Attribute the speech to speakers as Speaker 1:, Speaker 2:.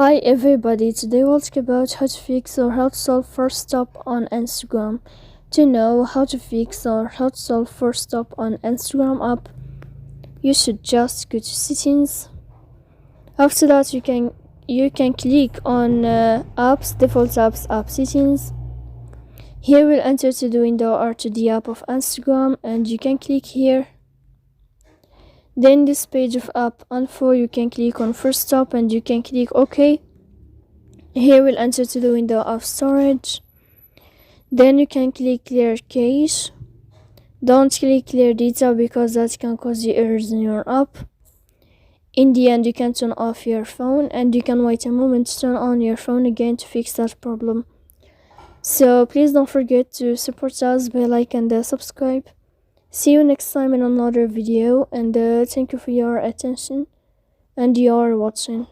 Speaker 1: Hi everybody, today we'll talk about how to fix or how to solve Forcestop on Instagram. To know how to fix or how to solve Forcestop on Instagram app, you should just go to settings. After that you can click on apps, default apps, app settings. Here we'll enter to the window or to the app of Instagram and you can click here. Then this page of app info, you can click on Forcestop and you can click OK. Here we'll enter to the window of storage. Then you can click clear cache. Don't click clear data because that can cause you errors in your app. In the end, you can turn off your phone and you can wait a moment to turn on your phone again to fix that problem. So please don't forget to support us by like and subscribe. See you next time in another video, and thank you for your attention and your watching.